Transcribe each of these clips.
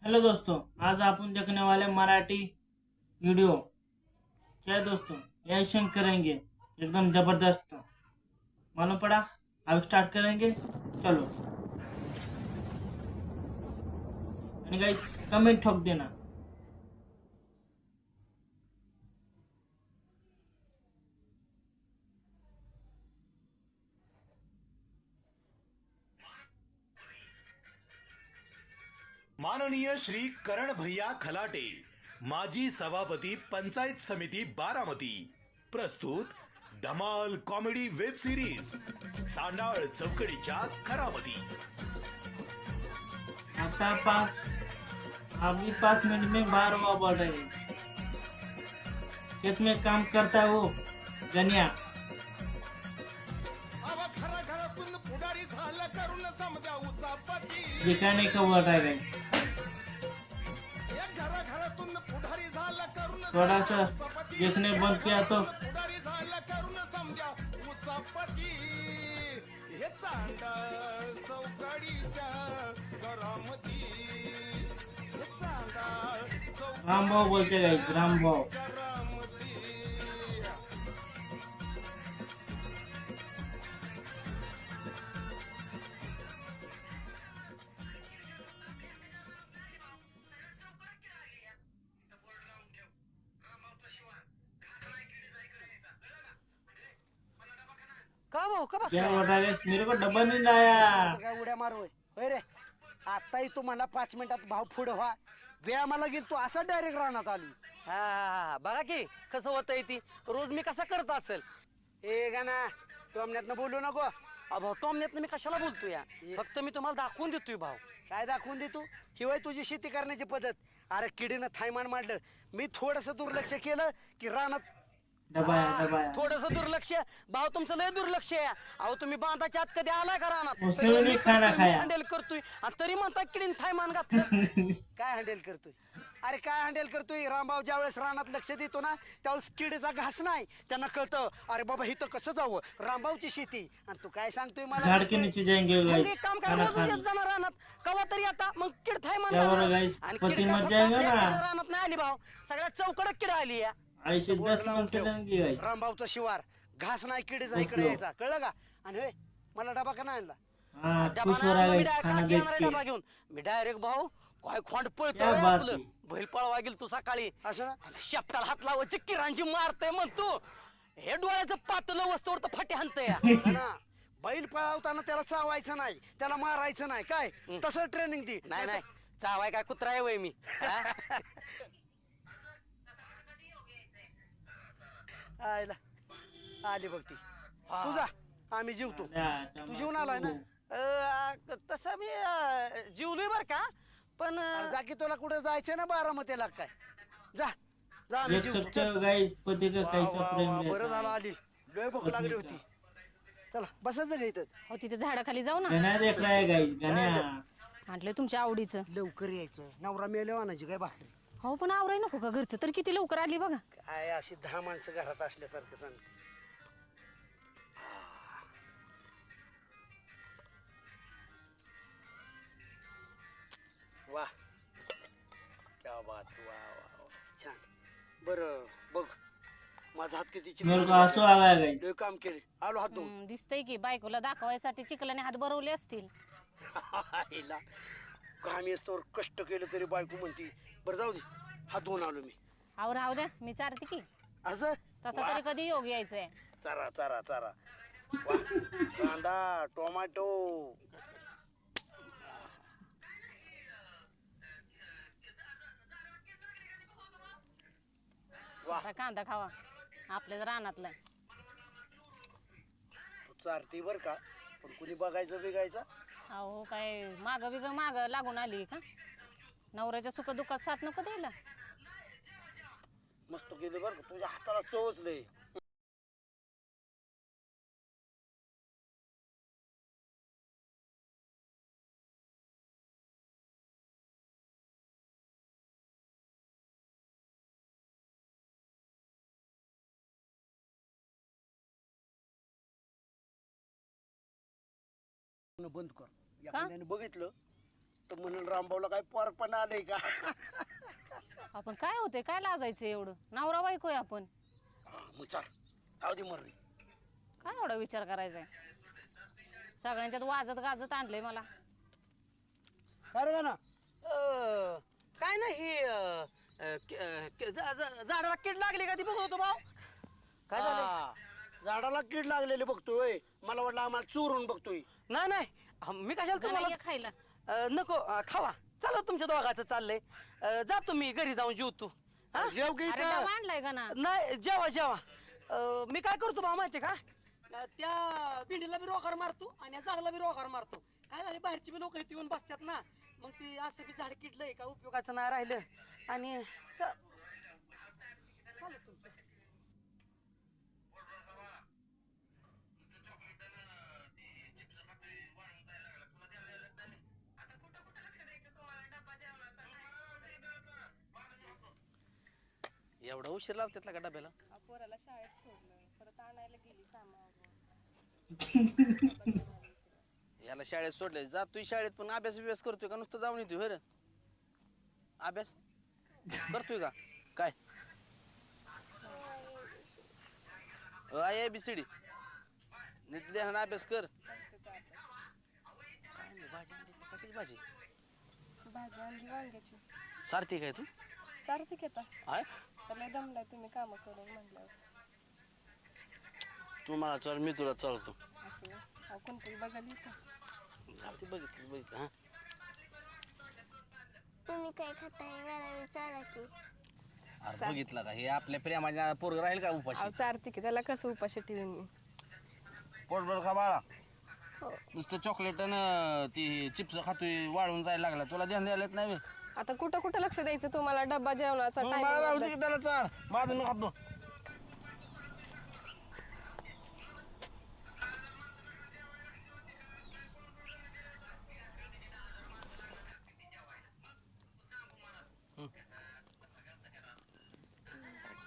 Hello दोस्तों, आज अपन देखने वाले मराठी वीडियो। क्या है दोस्तों, ये एक्शन करेंगे एकदम जबरदस्त। मालूम पड़ा? अब स्टार्ट करेंगे, चलो। आणि गाइस, कमेंट ठोक देना। माननीय श्री करण भैया खलाटे, माजी सभापती पंचायत समिती बारामती, प्रस्तुत धमाल कॉमेडी वेब सिरीज सांडाळ चौकडीच्या करामती। आता पास अभी 5 मिनट में 12 बोल रहे हैं। खेत में काम करता है वो गनिया। दिखाने का बोल रहा है गाइस। थोड़ा सा देखने बंद किया तो राम भाव बोलते गाइस, राम भाव। का भाऊ का बस क्या बोल रहा है गाइस? मेरे को डब्बा नहीं लाया। काय उड्या मारू होय रे? आताही तुम्हाला 5 मिनिटात भाव पुढे व्हा. व्यायामाला गेल तू असा डायरेक्ट राहण्यात आली. हा बघा की कसं होतंय ती रोज मी कसा करत असेल. ए गाना टोमण्यात बोलू नको. भाऊ टोमण्यात मी कशाला बोलतो या, फक्त मी तुम्हाला दाखवून देतोय भाऊ. काय दाखवून दे तू? हिवाय तुझी शेती करण्याची पद्धत. अरे किडीनं थायमान मांडलं, मी थोडस दुर्लक्ष केलं की रानात दबाया। थोडस दुर्लक्ष. भाऊ तुमचं लय दुर्लक्ष आहे. अहो तुम्ही बांधाच्या आत कधी आलाय का रानात? उसने भी नहीं खाना खाया। हँडल करतोय आणि तरी म्हणता किडीन थायमान घातलं. काय हँडल करतोय? अरे काय हँडल करतोय? रामभाऊ ज्या वेळेस रानात लक्ष देतो ना त्यावेळेस किडीचा घास नाही. त्यांना कळतं अरे बाबा इथं कसं जावं, रामभाऊची शेती. आणि तू काय सांगतोय मला? झाड़ के नीचे जाएंगे मग गाइस, एक काम करा, खाना रोजच खाने। येत जाणार रानात. कवा तरी आता मग किड थायमान क्या बोला घालणार. guys? आणि पती किड काय मर फक्त जाएगा आपल्या ना? एकाच्या रानात नाही आली भाऊ, सगळ्या चौकडत किड आली या. ऐसे बोर्ड 10 लावून मन ठेव. चलेंगे गाइस। रामभाऊचा शिवार घास नाही किडीचा बस इकडे लो. यायचा, कळलं का? आणि होय मला डबा का नाही आणला? हाँ, डबा खुश हो नाही रहा आणला है मी, गाइस खाना काकी देख येणार आहे के। डबा घेऊन. मी डायरेक्ट भाऊ काय खोंड क्या पळतोय बात आपलं. आहे? बैल पळवा गेल तू सकाळी असं ना? शेपटाला हात लावायची किरांची मारतय म्हणतो. हे डोळ्याचं पातळ वस्तूवर तर फाटे हाणतंय या. ना बैल पळावताना त्याला चावायचं नाही, त्याला मारायचं नाही, काय तसं ट्रेनिंग दी. नाही नाही चावाय काय कुत्रा आहे वय मी हा? आयला आली बघ ती. तुझा आम्ही जीवतो. तू जेवून आलाय ना? तसं मी जीवलोय बर का, पण अरे जा की तुला कुठे जायचं ना बारामतीला काय? जा जा आम्ही देख जीवतो. सकते हो गाइस, पति का वा, कैसा वा, प्रेम वा, बरं रहता झालं है। आली. लय भूक लागली होती. चला बसायचं का इथं? हो तिथे झाडाखाली जाऊ ना. गाना देख रहा है गाइस, गाना। म्हटलं तुमच्या आवडीचं. लवकर यायचं, नवरा मेल्या आणायची काय भाकरी? हो पण आवराय नको का घरचं? तर किती लवकर आली बघा. काय अशी 10 माणसं घरात असल्यासारखं सांग. वा क्या बात. वा वा वा छान. बरं बघ माझा हात किती मेरे को आंसू आ गया गाइस। लय काम केले. आलो हात धुवून. दिसतंय की बायकोला दाखवायसाठी चिखलाने हात भरवले असतील. हिला कामी असतो कष्ट केलं तरी बायको म्हणती. बरं जाऊ दे, हात धुवून आलो मी. आव राहू द्या, मी चारते की. असं तसा तरी कधी योग यायचंय. चारा चारा चारा. वा कांदा टोमॅटो. वा आता कांदा खावा, आपल्याच रानातलाय. तू चारती बर का, पण कुणी बघायचं बिगायचं? अहो काय माग बिग माग लागून आली का? नवऱ्याच्या सुख दुःखात साथ नको द्यायला. मस्त केली बर का, तुझ्या हाताला चवच लय. बंद कर. एखाद्याने बघितलं तर म्हणून रामभाऊला काय पोरपण आलंय का? आपण काय होते, काय लाजायचं एवढं? नवरा बायको आहे आपण, मग चाल जाऊ दे मरली. काय एवढा विचार करायचा आहे? सगळ्यांच्यात वाजत गाजत आणलंय मला. काय रे ना काय नाही झाडाला कीड लागली का ती बघतो भाऊ. काय झालं? झाडाला कीड लागलेली बघतोय. मला वाटलं आम्हाला चोरून बघतोय. नाही नाही मी कशाला गणा तुम्हाला ये खायला. नको खावा. चला तुमच्या दोघाचं चाललंय. जातो मी घरी जाऊन जेवतो. हा? जेव की अरे इथं. डबा आणलाय का ना? नाही जेवा जेवा. मी काय करतो बा माहितीये का, त्या पिंडीला बी रोकार मारतो आणि या झाडाला बी रोकार मारतो. काय झाले, बाहेरची बी लोक येऊन बसतात ना, मग ती असं बी झाड किडलंय का उपयोगाचं नाही राहिलं. आणि एवढा उशीर लावतात का डब्याला? पोराला शाळेत सोडलं, परत आणायला गेली कामावर. याला शाळेत सोडलंय, जातोय शाळेत पण अभ्यास बिभ्यास करतोय का नुसतं जाऊन येतोय? बरं अभ्यास करतोय का काय? ABCD नीट ध्यानानं अभ्यास कर. कशाची भाजी? भाजी आणली वांग्याची. सारथी काय तू? चारती घेता हाय त्याला दमलाय तुम्ही काम करून म्हणल्यावर. तू मला चल, मी तुला चलतो. असं कोणतरी बघायला येतं. बघितलं हा. तुम्ही काय खाताय मला विचारा की. अरे बघितलं का, हे आपल्या प्रेमाच्या पोरग राहील का उपाशी? चारती की त्याला कसं उपाशी ठेवून मी. पोटभर खा बाळा. नुसतं चॉकलेट आणि ती चिप्स खातोय, वाळून जायला लागला. तुला ध्यान द्यायला येत नाही बे? आता कुठं कुठं लक्ष द्यायचं तुम्हाला? डब्बा जेवणाचा मग मला राहू दे की त्याला चाल, माझं मी खातो.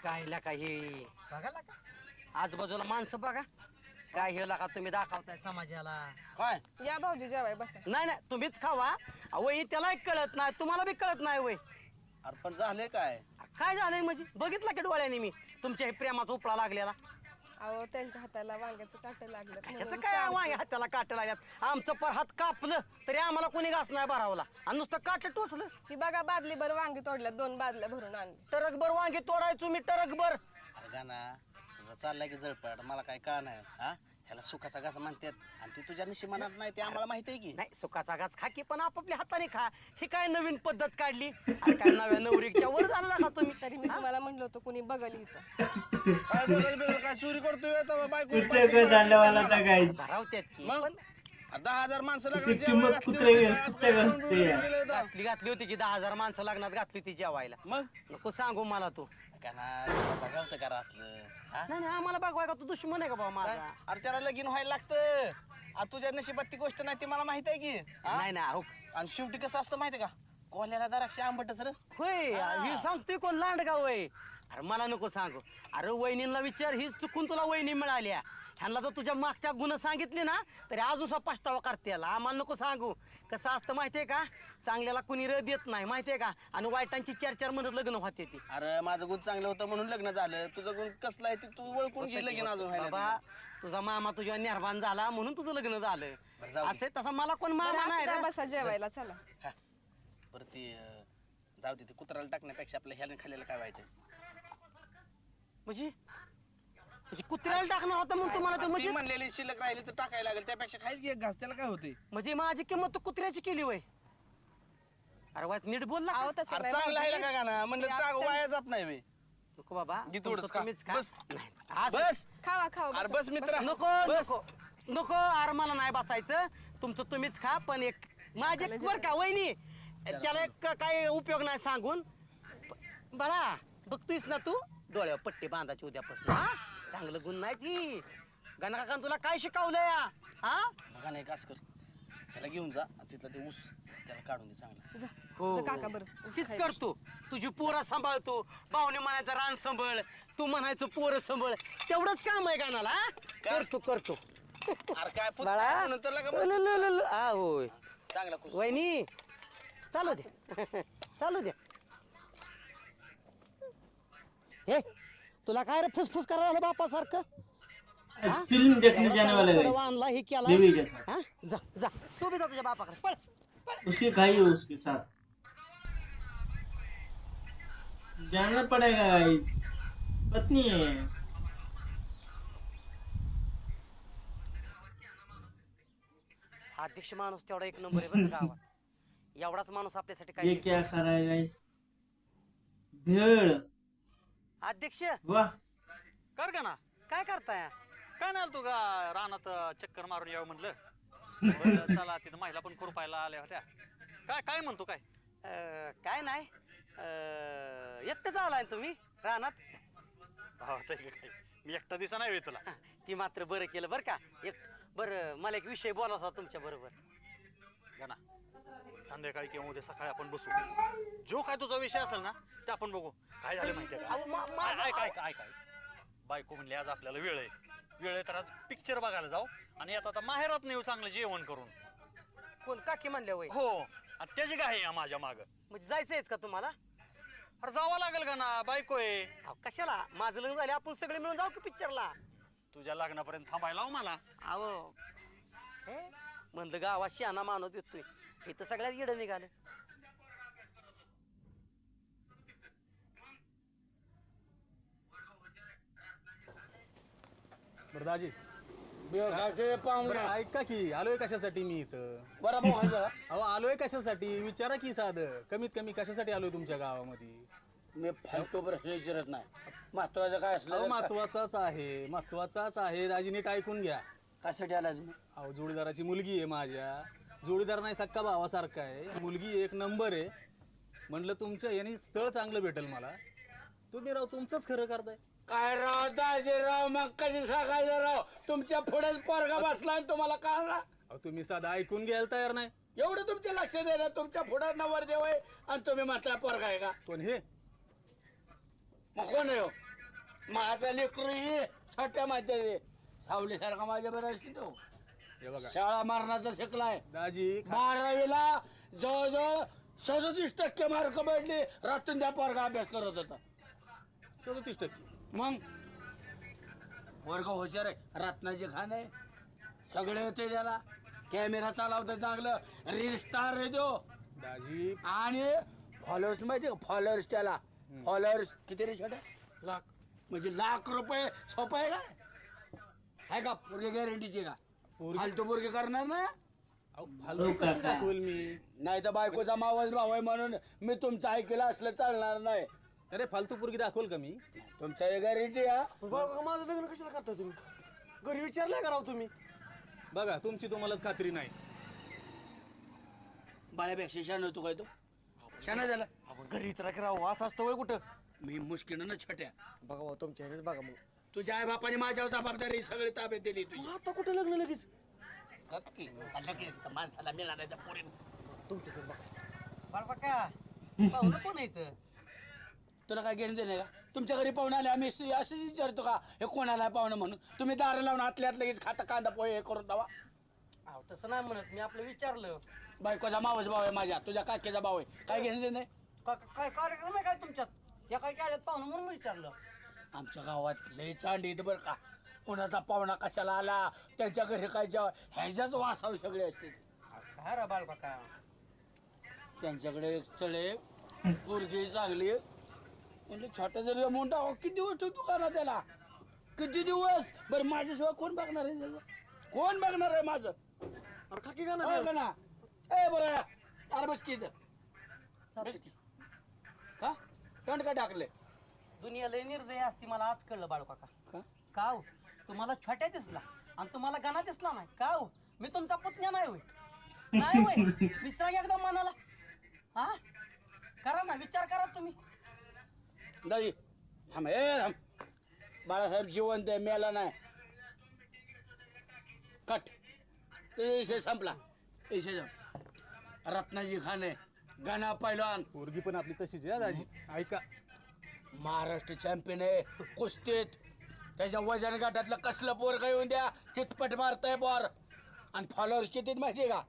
कायला काही बघा लागा, आजूबाजूला माणसं बघा. काय हे लागा तुम्ही दाखवताय समाजाला? काय या भाऊजी जेवाय बसा. नाही नाही तुम्हीच खावा. वही त्यालाही कळत नाही, तुम्हाला बी कळत नाही वय. अरे पण झालंय काय? काय झालंय म्हणजे बघितलं की डोळ्याने मी तुमच्या हे प्रेमाचा उपळा लागलेला. अहो त्यांच्या हाताला वांग्याचं काटं लागलं. त्याचं काय वांगे हाताला काट लागल्यात? आमचं पर हात कापलं तरी आम्हाला कोणी घास नाही भरावला आणि नुसतं काट टोचलं. ही बघा बादली भर वांगी तोडल्यात, 2 बादल्या भरून आणली. टरकभर वांगे तोडायचो मी, टरकभर. अरे गाना तुझं चाललंय की जळपट, मला काय कळ नाही. हा ह्याला सुखाचा घास म्हणतात आणि ती तुझ्या नशिबात नाही, ते आम्हाला माहिती आहे की. नाही सुखाचा घास खा की, पण आपापल्या हाताने खा. ही काय नवीन पद्धत काढली? काय नव्या नवरीच्या वर झाला का तुम्ही? तरी मी तुम्हाला म्हणलं होतं कुणी बघल इथं. काय बघल बिघल काय चोरी करतोय आता बायको? कुत्रे को दांडवाला था गाइस. भरावत्यात की. पण 10,000 माणसं इसकी लागली कीमत कुत्रे कुत्ते घालते है. घातली होती की 10,000 माणसं लग्नात घातली होती जेवायला. मग नको सांगू मला तू. बघावचं करा असलं. नाही नाही आम्हाला बघवाय का तू दुश्मन आहे का बाबा माझा? अरे त्याला लगीन व्हायला लागतं. तुझ्या नशिबात ती गोष्ट नाही, ती मला माहित आहे की. नाही नाही आणि शेवटी कसं असतं माहितीये का, कोल्याला द्राक्ष आंबटच रे. होय हे सांगतोय कोण लांडगा होय? अरे मला नको सांगू. अरे वहिनींना विचार, ही चुकून तुला वहिनी मिळाल्या. ह्यांना जर तुझ्या मागच्या गुण सांगितले ना तरी अजून पछतावा करते. आम्हाला नको सांगू. कसं असतं माहितीये का, चांगल्याला कुणी र देत नाही माहितीये का, आणि वाईटांची 4-4 महिन्यात लग्न होते ती. अरे माझं गुण चांगलं होतं म्हणून लग्न झालं. तुझं गुण कसलं आहे ते तू ओळखून घे लगीन अजून. बाबा तुझा मामा तुझ्या निर्माण झाला म्हणून तुझं लग्न झालं. असे तसं मला कोण मामा नाही रे. बसा जेवायला चला. परत ती जाऊ दे, ती कुत्र्याला टाकण्यापेक्षा आपल्या ह्याने खाल्लेलं काय वाईट आहे? म्हणजे कुत्र्याला टाकणार होता म्हणून तुम्हाला ते म्हणजे म्हणलेली शिल्लक राहिली तर टाकायला लागेल, त्यापेक्षा खायला की एक घास, त्याला काय होते? म्हणजे माझी किंमत तू कुत्र्याची केली वय? अरे वाईट नीट बोलला अहो, तसं नाही चांगला आहे का गाणं म्हणलं, ते टाक आपलं- वाया जात नाही बे. नको बाबा थोडंच खा. तुम्हीच खा. बस. नाही, असं- बस खावा खावा अरे बसा. बस मित्रा. नको नको नको अरे मला नाही बसायचं. तुमचं तुम्हीच खा, पण एक माझे बर का वहिनी त्याला एक काय उपयोग नाही सांगून. बळा बघतोयस ना तू, डोळ्यावर पट्टी बांधायची उद्यापासून. हा चांगलं गुण नाही ती. गणा काका तुला काय शिकवलं या? हा बघा नाही कास कर, त्याला घेऊन जा तिथला ते ऊस त्याला काढून दे चांगला. जा. हो जा काका बरं. तीच करतो. तुझी पोरं सांभाळतो, पाहुणे म्हणायचं रान सांभाळ, तू म्हणायचं पोरं सांभाळ. तेवढंच काम आहे गाणाला. करतो करतो. अरे काय नंतर लागा होय चांगला खुश. वहिनी चालू दे चालू दे. हे तुला काय रे फुसफुस करायला बापासारखं? फिल्म देखने जाने वाले गाइस आणला हे केला. बीवी के साथ हा जा जा तू बी जा तुझ्या बापाकडे पळ. उसकी खाई है उसके साथ जानना पड़ेगा गाइस पत्नी है अध्यक्ष माणूस तेवढा एक नंबर आहे बरं का गावात. एवढाच माणूस आपल्यासाठी ये काय क्या खा रहा है गाइस भेड़ अध्यक्ष वाह कर का ना काय करताय? काय नाही तू का रानात चक्कर मारून यावं म्हणलं म्हणलं, चला तिथं महिला पण खुरपायला आल्या होत्या. काय काय म्हणतो काय काय नाही एकटंच आलाय ना तुम्ही रानात? हो, ठीक आहे, काय मी एकटा दिसा नाही होय तुला. ती मात्र बरं केलं बरं का. एक बरं मला एक विषय बोलायचा तुमच्या बरोबर. का ना संध्याकाळी किंवा उद्या सकाळी आपण बसू. जो काय तुझा विषय असेल ना ते आपण बघू. काय झालं माहितीये का? अहो, माझं- काय बायको म्हणली आज आपल्याला वेळ आहे तर आज पिक्चर बघायला जाऊ आणि आता माहेरात नेऊ चांगलं जेवण करून. कोण काकी म्हणल्या वय? हो आणि त्याची काय आहे माझ्या माग. म्हणजे जायचंयच का तुम्हाला? अरे जावं लागेल का ना बायको आहे. अहो, कशाला माझं लग्न झाले आपण सगळे मिळून जाऊ की पिक्चरला? तुझ्या लग्नापर्यंत थांबायला लाव मला. अहो हे म्हणलं गावात शहाणा मानवत येतोय हे तर सगळ्यात येडं निघालं. बरं दाजी बरं ऐका की आलोय कशासाठी मी इथं? अहो आलोय कशासाठी विचारा की साधं कमीत कमी कशासाठी आलोय तुमच्या गावामध्ये? मी फालतू प्रश्न विचारत नाही. महत्वाचं काय अहो असलं महत्वाचाच आहे दाजी नीट ऐकून घ्या. कशासाठी आला तुम्ही? अहो जोडीदाराची मुलगी आहे माझ्या. जोडीदार नाही सक्का भावासारखा आहे. मुलगी एक नंबर आहे. म्हणलं तुमच्या याने स्थळ चांगलं भेटेल मला. तुम्ही राव तुमचंच खरं करताय. काय राव दाजीराव मग कधी सांगायचं राव तुमच्या पुढेच पोरगा बसला आणि तुम्हाला कळला? अहो तुम्ही साधा ऐकून घ्यायला तयार नाही. एवढं तुमच्या लक्ष देणं तुमच्या पुढे नवरदेव आहे आणि तुम्ही म्हटला पोरगा आहे का? कोण हे? मग कोण आहे हो? माझा लेकरू हे छोट्या माहिती सावलीसारखा माझ्या बरोबर तो हे बघा शाळा मारण्याचा शिकलाय. दाजी 12वीला जवळजवळ 37% मार्क पडले. रातून त्या पोरगा अभ्यास करत होता. 37%. मग वर्ग हुशार आहे. रत्नाची खान आहे. सगळे होते त्याला. कॅमेरा चालवतं चांगलं. रील स्टार आहे तो. दाजी आणि फॉलोअर्स माहिती का? फॉलोअर्स त्याला फॉलोअर्स किती रे छोट्या? लाख. म्हणजे ₹1,00,000 सोपं आहे का? आहे का पोरगे गॅरंटीचे का? फालतू पोरगे करणार ना? अहो फालतू कसं दाखवेल मी? नाही तर बायकोचा मावस भाऊ आहे म्हणून मी तुमचं ऐकलं असलं चालणार नाही. अरे फालतू पोरगी दाखवेल का मी? तुमचा गॅरंटी हा. माझं लग्न कशाला करता तुम्ही? घरी विचारलं का राव तुम्ही? बघा तुमची तुम्हालाच खात्री नाही. बाळ्यापेक्षा शान होतो काय तो? शान झाला. आपण घरी विचारा की राव असं असतं वय कुठं? मी मुश्किल ना छोट्या. बघा भाऊ तुमच्या ह्यानेच बघा मग. तुझ्या आई बापाने माझ्यावर जबाबदारी सगळी ताब्यात दिली तुझी. आता कुठं लग्न लगेच? माणसाला मिळाला त्या पोरीनं. तुमच्याकडे बघा. बाळबाका पाहुणं कोण आहे इथं? तुला काय घेणं देणे का? तुमच्या घरी पाहुणे आले आम्ही असं विचारतो का हे कोणाला पाहुणं म्हणून? तुम्ही दार लावून आतल्यात लगेच खाता कांदा पोहे हे करून दवा. अहो तसं नाही म्हणत मी आपलं विचारलं. बायकोचा मावस भाऊ आहे माझ्या. तुझ्या काकीचा भाऊ आहे. काय घेणं देणे? काय कार्यक्रम आहे काय तुमच्यात? या काही आल्यात पाहुणं म्हणून विचारलं. आमच्या गावात लय चांडी येतं बरं का. कोणाचा पाहुणा कशाला आला त्यांच्या घरी काय जेव्हा ह्याच्याच वासाव सगळे असते. काय रा बाळबाका? त्यांच्याकडे एक स्थळ आहे. पोरगी चांगली आहे. म्हणजे छोटा जरी अमाऊंट किती दिवस ठेवतो का ना त्याला? किती दिवस? बरं माझ्याशिवाय कोण बघणार आहे त्याचं? कोण बघणार आहे माझं? अरे खाकी का ना? हो का ना? ए बरं अरे बस की इथं. बस की. का तोंड का टाकले? दुनिया लय निर्दय असती मला आज कळलं बाळबाका. का? काव तुम्हाला छोट्या दिसला आणि तुम्हाला गाणा दिसला नाही. काव मी तुमचा पुतण्या नाही होय. नाही होय. विचारा एकदम मनाला. हा करा ना विचार करा तुम्ही. दाजी थांब ए थांब. बाळासाहेब जिवंत आहे मेला नाही. कट. विषय संपला. विषय रत्नाजी खाने गाणा पैलवान. पोरगी पण आपली तशीच आहे दाजी. ऐका महाराष्ट्र चॅम्पियन आहे कुस्तीत. त्याच्या वजन गटातलं कसलं पोरग येऊन द्या चितपट मारतंय बोर. आणि फॉलोअर्स किती माहितीये का?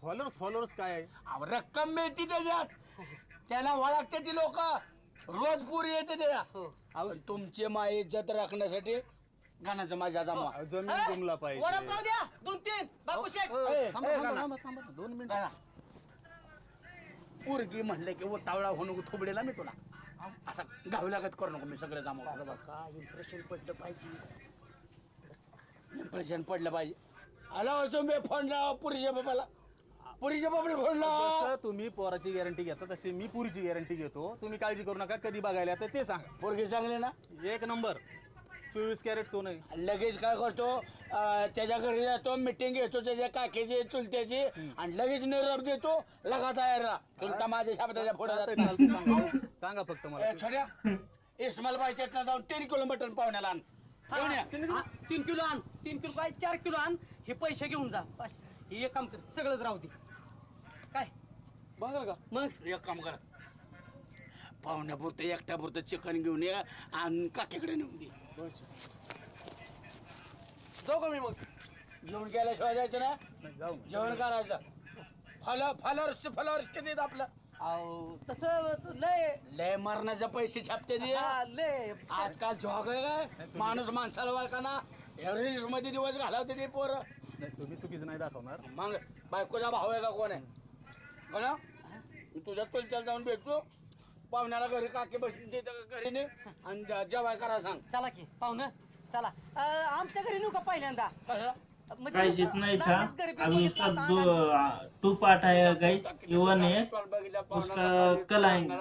फॉलोअर्स काय आहे? अहो, रक्कम मिळती त्याच्यात त्याला ओळखते ती लोक रोज पुरी येते त्या अहो, तुमची माई इज्जत राखण्यासाठी गाण्याचं माझ्या जमा जमीन जमला पाहिजे. वडापाव द्या 2-3 बापू शेठ थांबा, 2 मिनिटं. पोरगी म्हणलं की उतावळा होणं थोबडेला मी तुला असा गावी लागत करू नको मी सगळं जमा का इम्प्रेशन पडलं पाहिजे इम्प्रेशन पडलं पाहिजे आला वाचो मी फोन लावा पुरीच्या बाबाला फोन लावा जसं तुम्ही पोराची गॅरंटी घेता तशी मी पुरीची गॅरंटी घेतो. तुम्ही काळजी करू नका. कधी बघायला तर ते सांगा. पोरगी चांगली ना 1 नंबर 24 कॅरेट सोनं आहे. लगेच काय करतो त्याच्या घरी जातो मिटिंग घेतो त्याच्या काकीची चुलत्याची आणि लगेच निरोप देतो लगा तयार चुलता माझ्या शब्दाच्या पुढे चालतंय, सांगा फक्त मला. छोट्या इस्माल बाईच्या जाऊन 3 किलो मटण पाहुण्याला आण. घेऊन या. 3 किलो आण 3 किलो काय 4 किलो आण हे पैसे घेऊन जा बस हे एक काम कर सगळंच राहू दे काय बघाल का? मग एक काम करा पाहुण्यापुरतं एकट्यापुरतं चिकन घेऊन ये आणि काकीकडे नेऊन दे जाऊ का मी मग घेऊन गेल्याशिवाय जायचं ना नाही, जाऊ. जेवण करायचं फॉलोअर्स किती आहेत आपलं अहो तसं लय लय मरणाचे पैसे छापते ते लय आजकाल जॉग आहे काय माणूस माणसाला वळखाना रील्स मध्ये दिवस घालवते ते पोरं नाही, तुम्ही चुकीचं नाही दाखवणार. मग बायकोचा भाऊ आहे का कोण आहे कोणा तुझ्या चुलत्याला जाऊन भेटतो पाहुण्याला घरी काकी बसून तिथं घरी ने आणि जेवाय करा सांग चला की पाहुणं चला आमच्या घरी नेऊ का पहिल्यांदा म्हणजे गाइस इतना ही था. लागलीच गरिबी अभी बघितलं इसका आता 2 पार्ट आएगा गाइस. ये 1 है, बघितल्या उसका कल आएंगे.